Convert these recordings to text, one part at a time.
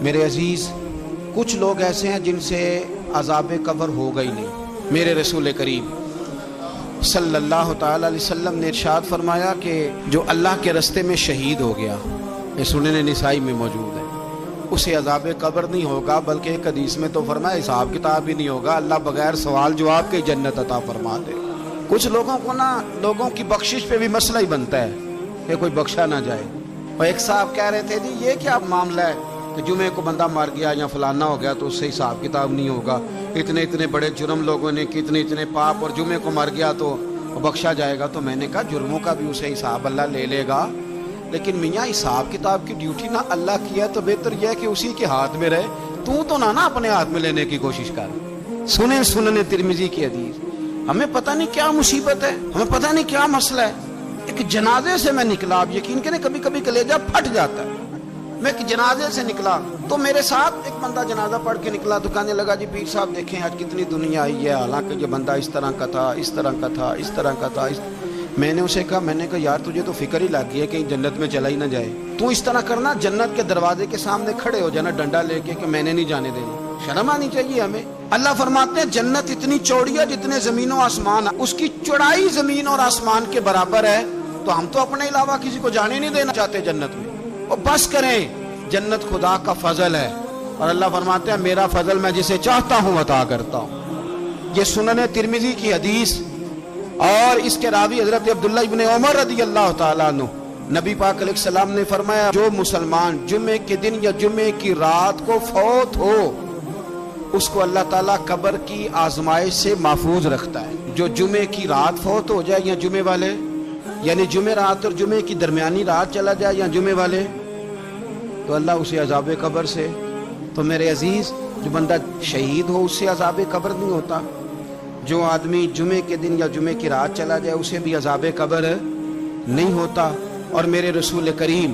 میرے عزیز، کچھ لوگ ایسے ہیں جن سے عذاب قبر ہوگا ہی نہیں۔ میرے رسول کریم صلی اللہ تعالی علیہ وسلم نے ارشاد فرمایا کہ جو اللہ کے رستے میں شہید ہو گیا، یہ سنن نسائی میں موجود ہے، اسے عذاب قبر نہیں ہوگا، بلکہ ایک حدیث میں تو فرمایا حساب کتاب بھی نہیں ہوگا، اللہ بغیر سوال جواب کے جنت عطا فرما دے۔ کچھ لوگوں کو لوگوں کی بخشش پہ بھی مسئلہ ہی بنتا ہے کہ کوئی بخشا نہ جائے۔ اور ایک صاحب کہہ رہے تھے جی یہ کیا معاملہ ہے کہ جمعے کو بندہ مر گیا یا فلانا ہو گیا تو اس سے حساب کتاب نہیں ہوگا، اتنے بڑے جرم لوگوں نے کی، اتنے پاپ، اور جمعے کو مر گیا تو بخشا جائے گا۔ تو میں نے کہا جرموں کا بھی اسے حساب اللہ لے لے گا، لیکن میاں حساب کتاب کی ڈیوٹی نہ اللہ کی ہے تو بہتر یہ ہے کہ اسی کے ہاتھ میں رہے، تو نہ اپنے ہاتھ میں لینے کی کوشش کر۔ سنن ترمذی کی حدیث۔ ہمیں پتہ نہیں کیا مصیبت ہے، ہمیں پتہ نہیں کیا مسئلہ ہے۔ ایک جنازے سے میں نکلا، آپ یقین کریں کبھی کبھی کلیجہ پھٹ جاتا ہے۔ میں ایک جنازے سے نکلا تو میرے ساتھ ایک بندہ جنازہ پڑھ کے نکلا تو کہنے لگا جی پیر صاحب دیکھیں آج کتنی دنیا آئی ہے، حالانکہ یہ بندہ اس طرح کا تھا، اس طرح کا تھا، اس طرح کا تھا۔ میں نے اسے کہا یار تجھے تو فکر ہی لگ گئی ہے کہیں جنت میں چلا ہی نہ جائے، تو اس طرح کرنا جنت کے دروازے کے سامنے کھڑے ہو جانا ڈنڈا لے کے کہ میں نے نہیں جانے دینا۔ شرم آنی چاہیے ہمیں۔ اللہ فرماتے ہیں جنت اتنی چوڑی ہے جتنے زمین و آسمان، اس کی چوڑائی زمین اور آسمان کے برابر ہے، تو ہم تو اپنے علاوہ کسی کو جانے نہیں دینا چاہتے جنت میں۔ اور بس کریں، جنت خدا کا فضل ہے، اور اللہ فرماتے ہیں میرا فضل میں جسے چاہتا ہوں عطا کرتا ہوں۔ یہ سنن ترمذی کی حدیث، اور اس کے راوی حضرت عبداللہ ابن عمر رضی اللہ تعالیٰ عنہ، نبی پاک علیہ السلام نے فرمایا جو مسلمان جمعے کے دن یا جمعے کی رات کو فوت ہو، اس کو اللہ تعالیٰ قبر کی آزمائش سے محفوظ رکھتا ہے۔ جو جمعے کی رات فوت ہو جائے یا جمعے والے، یعنی جمعے رات اور جمعے کی درمیانی رات چلا جائے یا جمعے والے، تو اللہ اسے عذاب قبر سے۔ تو میرے عزیز، جو بندہ شہید ہو اس سے عذاب قبر نہیں ہوتا، جو آدمی جمعے کے دن یا جمعے کی رات چلا جائے اسے بھی عذاب قبر نہیں ہوتا۔ اور میرے رسول کریم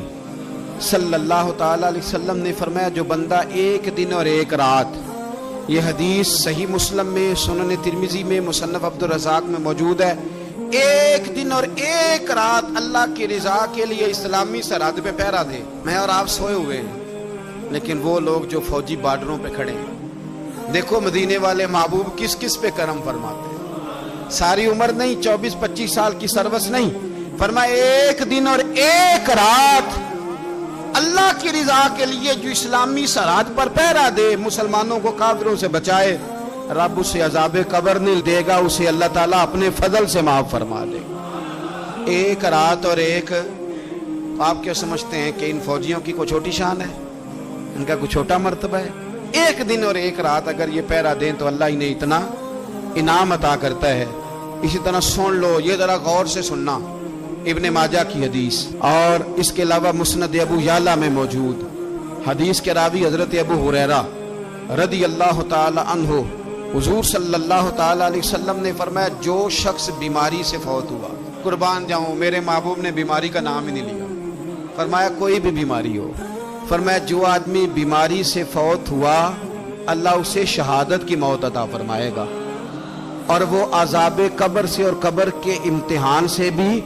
صلی اللہ تعالی علیہ وسلم نے فرمایا جو بندہ ایک دن اور ایک رات، یہ حدیث صحیح مسلم میں، سنن ترمذی میں، مصنف عبدالرزاق میں موجود ہے، ایک دن اور ایک رات اللہ کی رضا کے لیے اسلامی سرحد پہ پہرا دے۔ میں اور آپ سوئے ہوئے ہیں، لیکن وہ لوگ جو فوجی بارڈروں پہ کھڑے ہیں، دیکھو مدینے والے محبوب کس کس پہ کرم فرماتے ہیں۔ ساری عمر نہیں، 24-25 سال کی سروس نہیں، فرمایا ایک دن اور ایک رات اللہ کی رضا کے لیے جو اسلامی سرحد پر پہرا دے، مسلمانوں کو کافروں سے بچائے، رب اسے عذاب قبر نہیں دے گا، اسے اللہ تعالیٰ اپنے فضل سے معاف فرما دے گا۔ ایک رات اور ایک، آپ کیا سمجھتے ہیں کہ ان فوجیوں کی کوئی چھوٹی شان ہے، ان کا کوئی چھوٹا مرتبہ ہے؟ ایک دن اور ایک رات اگر یہ پہرا دیں تو اللہ انہیں اتنا انعام عطا کرتا ہے۔ اسی طرح سن لو، یہ ذرا غور سے سننا، ابن ماجہ کی حدیث، اور اس کے علاوہ مسند ابو یعلا میں موجود حدیث کے راوی حضرت ابو ہریرہ رضی اللہ تعالی عنہ، حضور صلی اللہ تعالی علیہ وسلم نے فرمایا جو شخص بیماری سے فوت ہوا، قربان جاؤں میرے محبوب نے بیماری کا نام ہی نہیں لیا، فرمایا کوئی بھی بیماری ہو، فرمایا جو آدمی بیماری سے فوت ہوا اللہ اسے شہادت کی موت عطا فرمائے گا، اور وہ عذاب قبر سے اور قبر کے امتحان سے بھی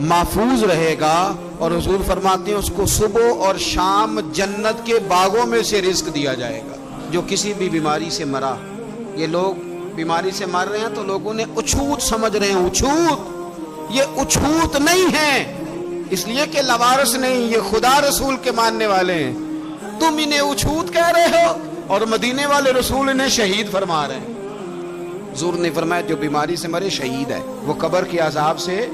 محفوظ رہے گا، اور حضور فرماتے ہیں اس کو صبح اور شام جنت کے باغوں میں سے رزق دیا جائے گا۔ جو کسی بھی بیماری سے مرا، یہ لوگ بیماری سے مر رہے ہیں تو لوگوں نے اچھوت سمجھ رہے ہیں، اچھوت، یہ اچھوت نہیں ہے، اس لیے کہ لوارث نہیں، یہ خدا رسول کے ماننے والے ہیں، تم انہیں اچھوت کہہ رہے ہو، اور مدینے والے رسول انہیں شہید فرما رہے ہیں۔ حضور نے فرمایا جو بیماری سے مرے شہید ہے، وہ قبر کے عذاب سے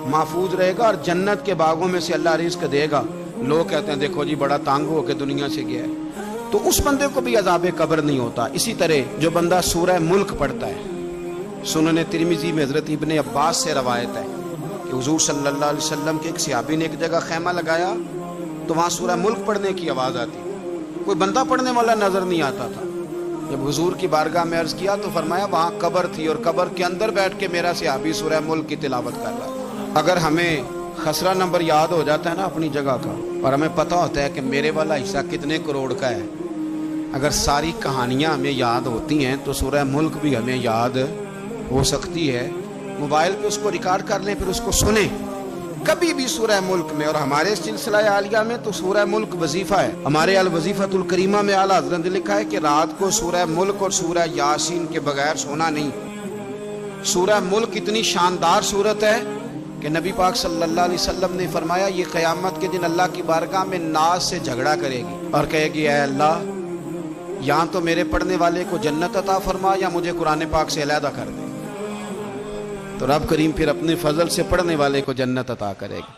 محفوظ رہے گا اور جنت کے باغوں میں سے اللہ رزق دے گا۔ لوگ کہتے ہیں دیکھو جی بڑا تانگ ہو کے دنیا سے گیا ہے، تو اس بندے کو بھی عذاب قبر نہیں ہوتا۔ اسی طرح جو بندہ سورہ ملک پڑھتا ہے، سنن ترمذی میں حضرت ابن عباس سے روایت ہے کہ حضور صلی اللہ علیہ وسلم کے ایک صحابی نے ایک جگہ خیمہ لگایا تو وہاں سورہ ملک پڑھنے کی آواز آتی، کوئی بندہ پڑھنے والا نظر نہیں آتا تھا۔ جب حضور کی بارگاہ میں عرض کیا تو فرمایا وہاں قبر تھی اور قبر کے اندر بیٹھ کے میرا صحابی سورہ ملک کی تلاوت کر رہا تھا۔ اگر ہمیں خسرہ نمبر یاد ہو جاتا ہے نا اپنی جگہ کا، اور ہمیں پتہ ہوتا ہے کہ میرے والا حصہ کتنے کروڑ کا ہے، اگر ساری کہانیاں ہمیں یاد ہوتی ہیں تو سورہ ملک بھی ہمیں یاد ہو سکتی ہے۔ موبائل پہ اس کو ریکارڈ کر لیں، پھر اس کو سنیں، کبھی بھی سورہ ملک میں، اور ہمارے سلسلہ عالیہ میں تو سورہ ملک وظیفہ ہے، ہمارے الوظیفۃ الکریمہ میں اعلیٰ حضرت نے لکھا ہے کہ رات کو سورہ ملک اور سورہ یاسین کے بغیر سونا نہیں۔ سورہ ملک اتنی شاندار سورت ہے کہ نبی پاک صلی اللہ علیہ وسلم نے فرمایا یہ قیامت کے دن اللہ کی بارگاہ میں ناز سے جھگڑا کرے گی اور کہے گی اے اللہ، یہاں تو میرے پڑھنے والے کو جنت عطا فرما یا مجھے قرآن پاک سے علیحدہ کر دے۔ تو رب کریم پھر اپنے فضل سے پڑھنے والے کو جنت عطا کرے گا۔